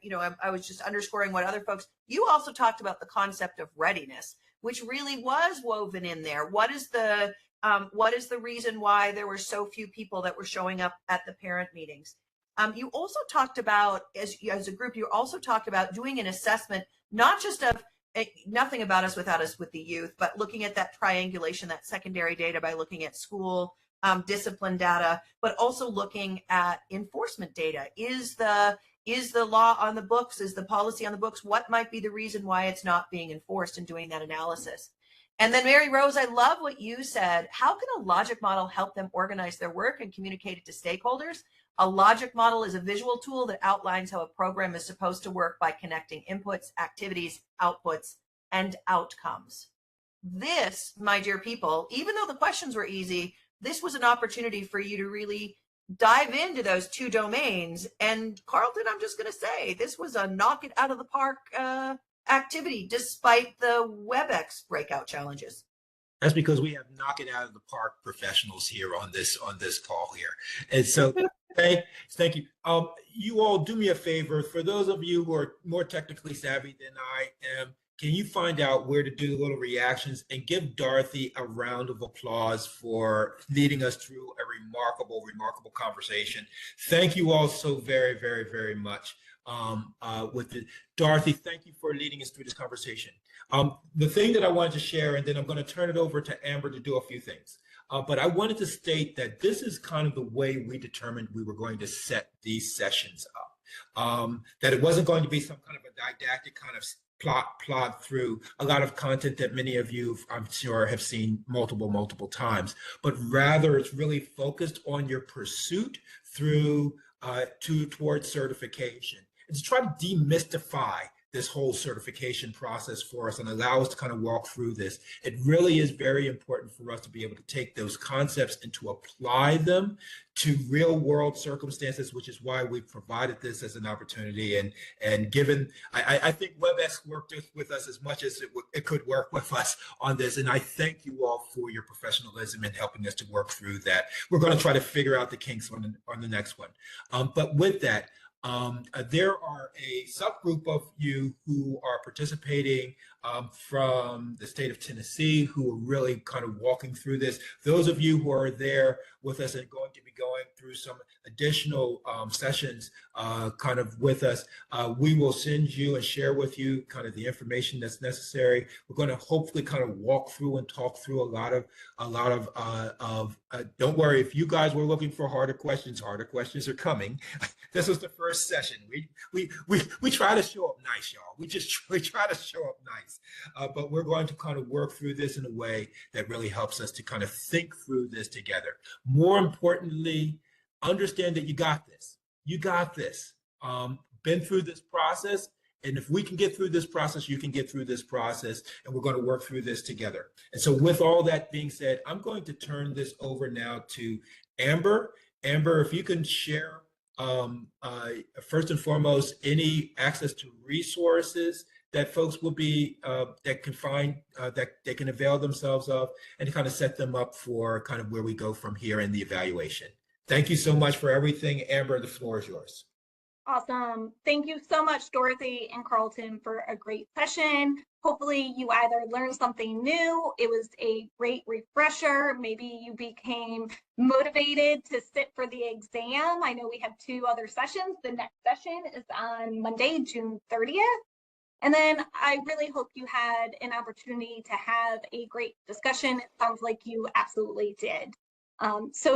was just underscoring what other folks, you also talked about the concept of readiness, which really was woven in there. What is the reason why there were so few people that were showing up at the parent meetings? You also talked about, as a group, you also talked about doing an assessment, not just of nothing about us without us with the youth, but looking at that triangulation, that secondary data by looking at school discipline data, but also looking at enforcement data. Is the law on the books? Is the policy on the books? What might be the reason why it's not being enforced, and doing that analysis? And then Mary Rose, I love what you said. How can a logic model help them organize their work and communicate it to stakeholders? A logic model is a visual tool that outlines how a program is supposed to work by connecting inputs, activities, outputs, and outcomes. This, my dear people, even though the questions were easy, this was an opportunity for you to really dive into those two domains. And Carlton, I'm just going to say, this was a knock it out of the park activity, despite the WebEx breakout challenges. That's because we have knock it out of the park professionals here on this call here. And so thank you. You all do me a favor. For those of you who are more technically savvy than I am, can you find out where to do little reactions and give Dorothy a round of applause for leading us through a remarkable conversation. Thank you all so very, very, very much. Dorothy, thank you for leading us through this conversation. The thing that I wanted to share, and then I'm going to turn it over to Amber to do a few things. But I wanted to state that this is kind of the way we determined we were going to set these sessions up. That it wasn't going to be some kind of a didactic kind of plot through a lot of content that many of you, I'm sure, have seen multiple times, but rather it's really focused on your pursuit through towards certification. And to try to demystify this whole certification process for us and allow us to kind of walk through this. It really is very important for us to be able to take those concepts and to apply them to real world circumstances, which is why we provided this as an opportunity. And given, I think WebEx worked with us as much as it could work with us on this. And I thank you all for your professionalism in helping us to work through that. We're going to try to figure out the kinks on the next one. But with that, there are a subgroup of you who are participating from the state of Tennessee who are really kind of walking through this. Those of you who are there with us and going to be going through some additional sessions kind of with us, we will send you and share with you kind of the information that's necessary. We're going to hopefully kind of walk through and talk through a lot of don't worry, if you guys were looking for harder questions are coming. This was the first session. We try to show up nice, y'all. We try to show up nice, but we're going to kind of work through this in a way that really helps us to kind of think through this together. More importantly, understand that you got this. You got this. Been through this process. And if we can get through this process, you can get through this process, and we're going to work through this together. And so with all that being said, I'm going to turn this over now to Amber. Amber, if you can share first and foremost, any access to resources that folks will be, that can find, that they can avail themselves of, and to kind of set them up for kind of where we go from here in the evaluation. Thank you so much for everything. Amber, the floor is yours. Awesome. Thank you so much, Dorothy and Carlton, for a great session. Hopefully you either learned something new, it was a great refresher, maybe you became motivated to sit for the exam. I know we have 2 other sessions. The next session is on Monday, June 30th. And then I really hope you had an opportunity to have a great discussion. It sounds like you absolutely did. So